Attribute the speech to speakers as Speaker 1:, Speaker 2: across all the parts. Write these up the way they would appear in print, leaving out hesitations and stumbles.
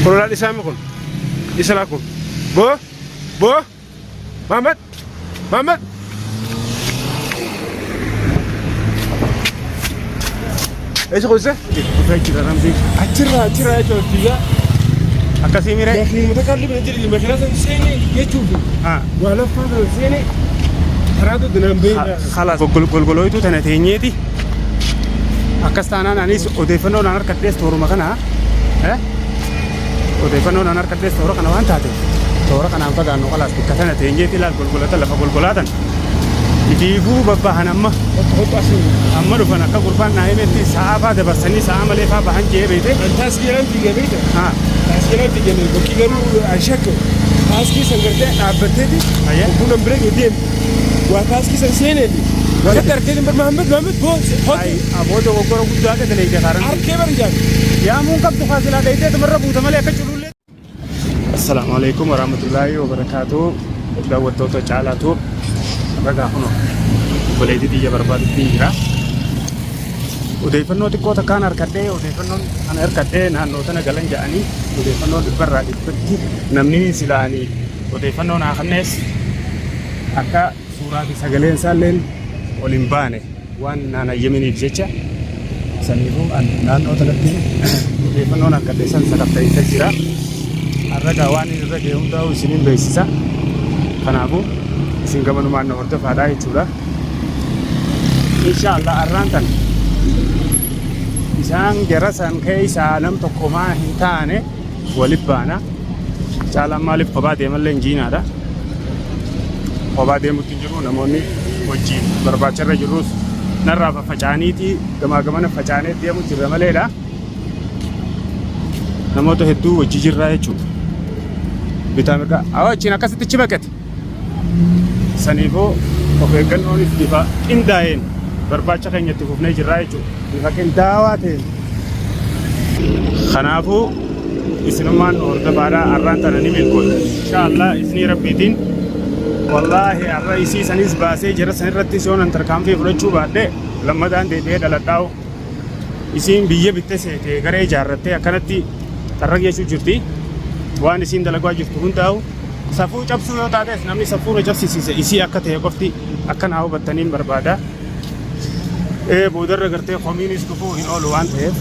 Speaker 1: Kolola isaan kun isala kun bo Muhammad ايش غزه؟
Speaker 2: فاكر رمزي
Speaker 1: اتشرا جوتيا
Speaker 2: اكاسيميرا
Speaker 1: يا اخي متكلم نجري المكنه سيني يشوف ولا فاضل سيني ترادو دنبي
Speaker 2: خلاص غلغلويتو تنتينيتي اكاستانا نانيس اوديفنو نانر كديس تورو مكنا ها اوديفنو نانر كديس تورو كنا وانتاتي تورو كنا فغانو خلاص كتنا تينيتي لا غلغلتا لا غلغلاتن يجيبوا بابا أما أما رفنا كقربان نايمتي ساعة دبرسني ساعة مليفة بهنجي بيته
Speaker 1: تاسكيران في جبيته تاسكيران في جبيته بكيرو أشكو تاسكي سنجرته أبتدي وكنا بريك وديم وتاسكي سنسيني وكتر كده محمد بوس
Speaker 2: أي أبو ده وكرو كده كده ليه كارن
Speaker 1: أركب رجال
Speaker 2: يا مون كم تفاصيل هذا إيه تمر ربوت ملأ كجلول السلام عليكم ورحمة الله وبركاته دعوة توتو جالاتو رجع هنا بلادي دي جبر ديرا وديفنو تكو تكان أركده وديفنو أنا أركده نحن تنا جلنا جاني وديفنو برا دبتي نمني سلاني وديفنو ناخنس أكا سورة سجلين سالين أولمباني وان أنا يميني بجتة سنيفو أن نحن تلقي وديفنو ناكده سان سكبت إنتجرا الرجع واني الرجع يوم ده وسنين بيسيسا كنابو Singkaman rumah nomor tu pada itu lah. Insyaallah arantan. Isang jerasan kay sa alam to koma hintane walibana. Salam malif pabade malenjina da. Pabade mutinjuru namoni wajib berbacara jurus narrafa fajani ti gama fajani dia mujira malela. Namo to hedu wajijirra yechu. Bitamerka awa china kasiti chibaket. Sanifu okegan onis diva indain berbaca kayaknya tuh punya jerai cu diva kendawatin khanafu isnuman orda bara arran tanani milkul insyaallah isni rabbitin wallahi arraisi sanis base jera sanirratti son antar kamfi furachu bade lamadan de dalatau isin biye bitte sete gare jarratte akanatti tarrage chu jirti wan isin dalagwa jirtu hundau سافو جابسو يو تادس نامي سافو رجابسي سيسه إسي أكته يقفتي أكن هاو بتنين بربادا إيه بودر رغرتي خمينيس كفو هنو لوان تهف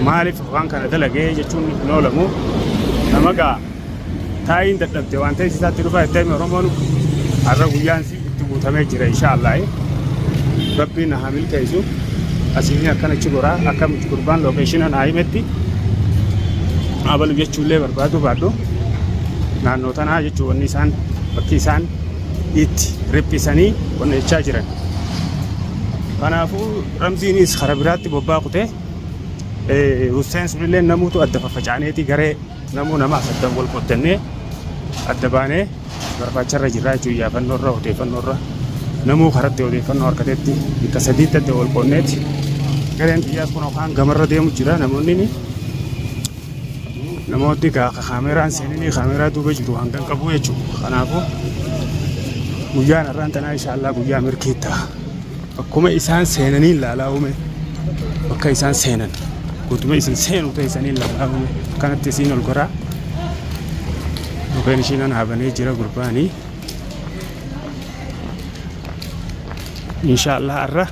Speaker 2: مالي فقان كان دلقه جتون هنو لمو نمغا تاين دقلبتي وانتي سيسا تلوفا يتايم رمونو الرغويان سي تبو تمي جرى إن شاء الله ربي نحامل كيسو أسيني أكنا چگورا أكام قربان لوكيشن نايمتي أبلو جتشولي بربادو بادو naannoo tanaa jechuun wanni isaan bakki isaan itti riphisanii wanni jechaa jiran. Kanaafuu ramziinis karaa biraatti bobbaaqute Hussein Sulilleen namuutu adda faffacaaneeti garee namuu namaaf addan wal qottannee adda baanee barbaacharra jirraa jechuun yaafannoorra odeeffannoorra namuu karatti odeeffannoo harkateetti bakka sadiitti adda wal qonneeti gareen xiyyaas kun yookaan gamarra deemu jira namoonni namooti kaameraan seenanii kaameraa duuba jiru hangan qabu jechuudha. Kanaafuu guyyaan irraan tanaa inshaallah guyyaa mirkiitta. Akkuma isaan seenanii ilaalaa uume bakka isaan seenan guutuma isin seenu ta'e isanii ilaalaa uume kanatti isiin ol goraa yookaan ishiin habanee jira gurbaanii inshaallah irra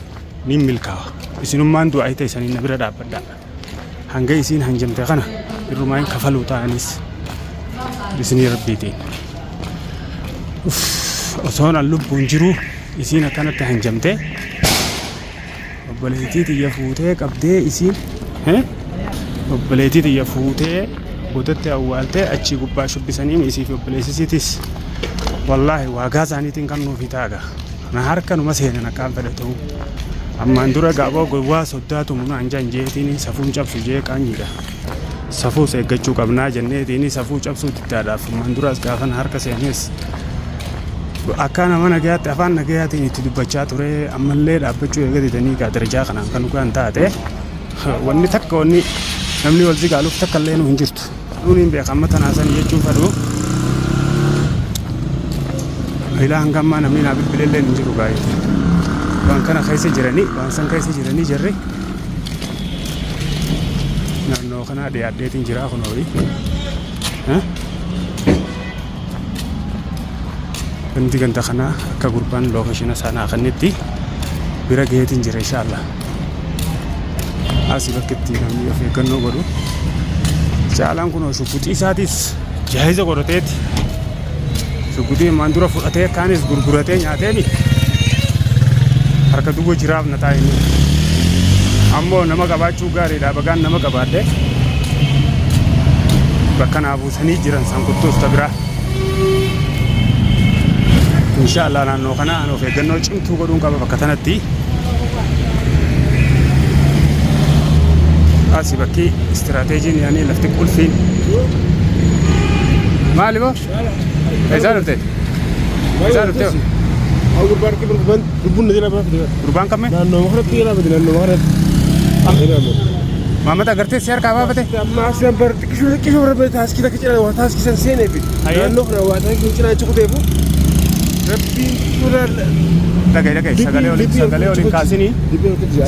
Speaker 2: ni milkaawa. Isinummaan du'aa ta'e isanii na bira dhaabbadhaa. Hanga isiin hanjamte kana الرومين كفلوا تانيس بسني ربيتين أصلا اللب بنجرو يسينا كانت تهنجمته وبليتي تيفوته قبده يسين ها وبليتي تيفوته بودت أولته أشي قبّا شو بسنيم يسي في وبليسيتيس والله واجاز عني تنكنو في تاجا نهار كانوا مسهين أنا كان فلتو أما عندورا قابو قوا صداتو منو عنجان جيتيني سفون جاب سجى كانيدا سافو سيجتشو قبنا جنة ديني سافو جابسو تتعرف مندوراس كافن هركا سينيس أكان أنا جات أفان نجات إني تدبّجات وري أملّي رابطشو يجدي تاني كدرجة خنا كانوا كان تاته وني تك وني نملي ولزي قالوا تكلّينو هنجرت نونين بيقامة ناسن يجتشو فرو إلى هنگام ما نملي نابل بليلين هنجرو باي وان كان خيسي جراني وان سان خيسي جراني جرّي kana dhiyaadheetiin jira kun horii. Wanti ganda kana akka gurbaan lookashina sanaa kannetti bira gaheetiin jira inshallah. Asii bakka itti namni of eeggannoo godhu. Caalaan kun shubbuxii isaatis jaahiza godhateeti. Shubbuxii maan dura fudhatee kaanis gurguratee nyaateeni. Harka duwwa jiraaf na taa'ini. Ammoo nama qabaachuu gaariidha bagaan nama qabaadhe. Bakka naa buusanii jiran sanquttoos tabiraa. Inshallah naannoo kana an of eeggannoo cimtuu godhuun qaba bakka tanatti. Asii bakki istiraateejiin yaani lafti qulfiin. Maali boo? Eessaa dhufte? Eessaa dhufte?
Speaker 1: Gurbaan kee lubbuun na jala baafate.
Speaker 2: Gurbaan kamme?
Speaker 1: Naannoo makarratti jalaafate naannoo makarratti.
Speaker 2: Maamata agartee si harkaa baafate?
Speaker 1: Amma asii bar xiqqishoo barbaade taaskii takka cina waa taaskii san seeneefi. Naannoo kana waa taaskii cinaa cuquteefu. Rabbiin suuraa
Speaker 2: Dhagaye sagalee waliin kaasini.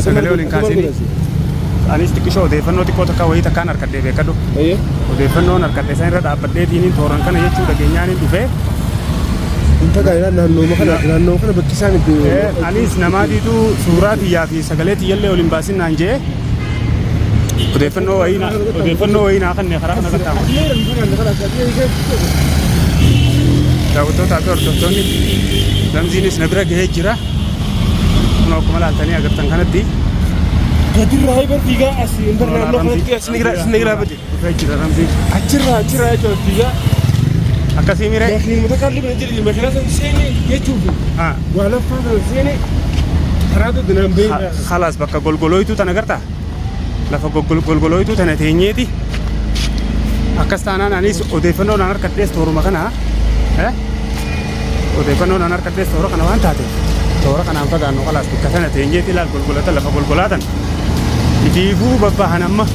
Speaker 2: Sagalee waliin kaasini. Anis xiqqishoo odeeffannoo xiqqoo takka wayii takkaan harkadhee beekadhu. Odeeffannoon harkadhee san irra dhaabbadheetiin tooran kana jechuu dhageenyaan dhufee.
Speaker 1: Inta gaa'ela naannoo kana bakki isaan itti.
Speaker 2: Anis namaatiitu suuraa xiyyaa fi sagalee xiyyallee waliin baasin naan jee. Odeeffannoo wayii naa kanneen karaa kana qaxxaamura. Daawwattootaa fi hordoftoonni Ramziinis na bira gahee jira. Kun akkuma laaltanii agartan kanatti.
Speaker 1: Gadirraa hibar fiigaa asii intala naannoo kanatti asii ni giraafate.
Speaker 2: Dhufee jira Ramziin.
Speaker 1: Achirraa jechuudha fiigaa.
Speaker 2: Akkasii miree.
Speaker 1: Makiinota kalli bina jedhanii makiinaa san seenee jechuufi. Waa laffaa sana seenee karaa dinaan beekaa.
Speaker 2: Khalaas bakka golgolooyituu tana agartaa? Lafa golgolooyituu tana teenyeeti. Akkas taanaan anis odeeffannoo naan harkadhees tooruma kana. Odeeffannoo naan harkadhees toora kana waan taate. Toora kanaan fagaannu khalaas bakka tana teenyeeti ilaal golgolata lafa golgolaatan. Ifiifuu babbaahan amma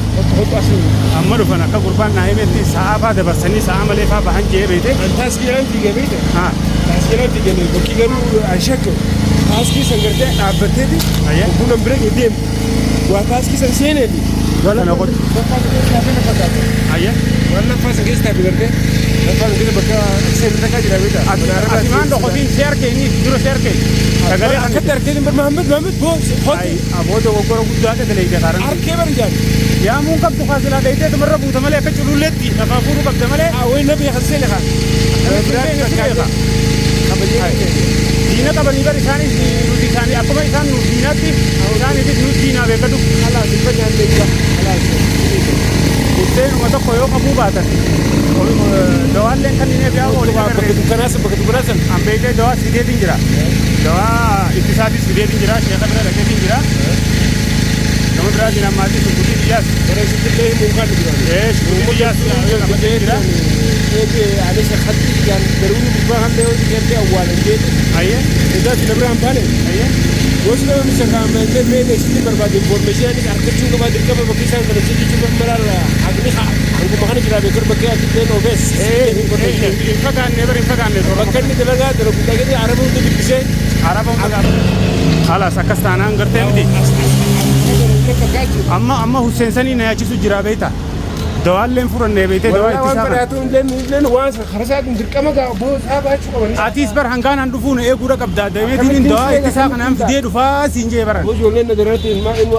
Speaker 2: dhufan akka gurbaan naa himetti sa'a faa dabarsanii sa'a malee faa bahan jee beete.
Speaker 1: Taaskiidhaan fiigee beete. Taaskiidhaan fiigee bakki garuu ashakka taaskii san gartee dhaabbatteeti. Buna bira deemu. Waa taaskii san seeneeti.
Speaker 2: Kana godhu.
Speaker 1: Waan laffaa san keessaa fi gartee laffaa san keessa bakka seenaa takkaa jira beeta.
Speaker 2: Asimaan dhokotiin si harkeenyi dura si harkeen. Sagalee
Speaker 1: akkatti harkeen Mahammed boos.
Speaker 2: Abooda goggora guddaa ta'e jaaran.
Speaker 1: Harkee barjaan.
Speaker 2: Yaa muun qabdu faasilaa dheeyitee tumarra buuta malee akka cululleetti lafaa fuudhuu qabda malee.
Speaker 1: Wayi nabi hassee leha.
Speaker 2: Diina qabanii bar isaanis nuti isaanii akkuma isaan nu diinaatti isaaniitis nu diinaa beekatu.
Speaker 1: Alaas ifa nyaatee jira. Alaas.
Speaker 2: Seenuma tokko yoo qabuu baatan dawaalleen kan inni biraa oolu
Speaker 1: bakka dukkanaasan
Speaker 2: ambeeytee dawaa fideetiin jira. Dawaa ittisaatis fideetiin jira. Sheekha bira dhaqeetiin jira. Nama biraatiin ammaatii shukkutii biyyaas.
Speaker 1: Bareessittillee mukaan jira.
Speaker 2: Shukkutii biyyaas qabatee jira.
Speaker 1: Anis akkatti yaan garuu gubbaa kan ta'e hojii galtee awwaalan jeetu. Egaa si namni hambaalee. Gosi namni sakaamee mee sitti barbaade information argachuu qabaa dirqama bakki isaan kana jechuun maraala haqni hanguma kana jira beekar bakki ati ta'e oofes.
Speaker 2: Hin fagaanne.
Speaker 1: Bakka inni dalagaa dalagu dhagee araba hundi dubbisee.
Speaker 2: Araba hunda halas akkas taanaan gartee miti. Amma Hussein sanii na yaachisu jira beektaa. Dawaalleen furannee beekte dawaa
Speaker 1: ittisaa waan harasaatiin dirqama boosaa baachuu qaban.
Speaker 2: Atiis bar hangaan dhufuun eeguudha qabda. Dameetiin dawaa ittisaa kanaan fidee dhufaa siin jee baran.
Speaker 1: Ijoolleen nadarratti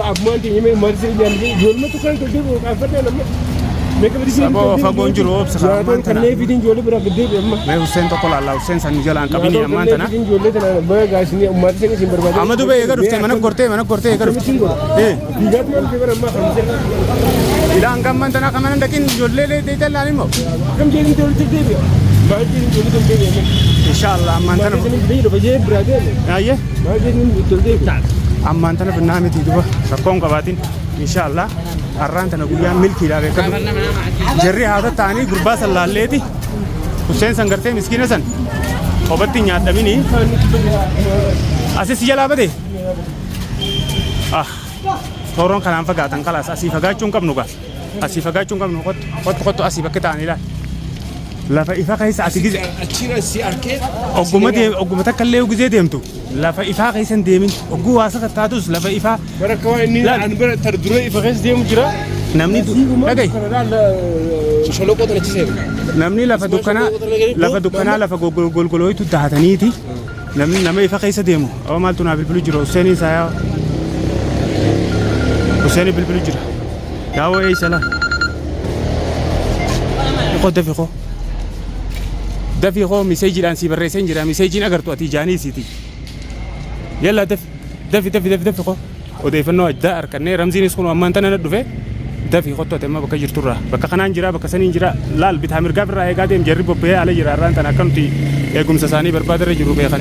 Speaker 1: akkumaantiin himee marsee jaallatee ijoollee kan tolchee qaanfadhee namni.
Speaker 2: Fagoon jiru obsa
Speaker 1: ammaan tana. Kanneen fidiin ijoollee biraa gaddee amma.
Speaker 2: Mee Hussein tokko laallaa Hussein san jalaan qabini ammaan tana.
Speaker 1: Fidiin ijoollee tana baga gaashinii ummata sanii siin barbaada.
Speaker 2: Amma dubee eega dhuftee mana gortee eega dhuftee.
Speaker 1: Fiigaatti waan fi bara ammaa kan
Speaker 2: Ilaan gamman tana kan mana dhaqiin ijoollee deetan laan immoo.
Speaker 1: Kam jeerin ijoollee deebi'a. Maal jeerin ijoollee deebi'a.
Speaker 2: Inshallah ammaan tana. Ayyee.
Speaker 1: Maal jeerin ijoollee deebi'a.
Speaker 2: Ammaan tana binnaa miti duba rakkoon qabaatiin inshallah har'aan tana guyyaan milkiidhaa beekatu. Jarri haata ta'anii gurbaa san laalleeti. Hussein san gartee miskiina san qobatti nyaadhamini. Asis jalaa bade. Tooroon kanaan fagaatan kalaas asii fagaachuun qabnu gaa. Asii fagaachuun qabnu qottu asii bakka ta'anii laal. Lafa ifa keessa asii gize.
Speaker 1: Achiin asii arkee.
Speaker 2: Ogguma takka illee gizee deemtu. Lafa ifaa keessa hin deemin. Ogguu waasa kattaatus lafa ifaa.
Speaker 1: Barakka waan inni an bara tarduree ifa keessa deemu jira.
Speaker 2: namni dhagaye
Speaker 1: sholoqoota nachiseera.
Speaker 2: namni lafa dukkanaa lafa golgolooyitu dahataniiti namni nama ifa keessa deemu oo maaltu naa bilbilu jira Hussein Isaa Hussein bilbilu jira yaa'oo eeysala ko dafi ko miseejiidhaan si barreessee jira miseejiin agartu ati jaanii siiti yalla dafi ko odeeffannoo addaa harkannee ramziinis kun ammaan tana na dhufe dafi qottu ati amma bakka jirturraa bakka kanaan jira bakka saniin jira laal bitaa mirgaa birraa eegaa deem jarri bobba'ee ala jira irraan tana akkanuti eegumsa isaanii barbaadarra jiru beekan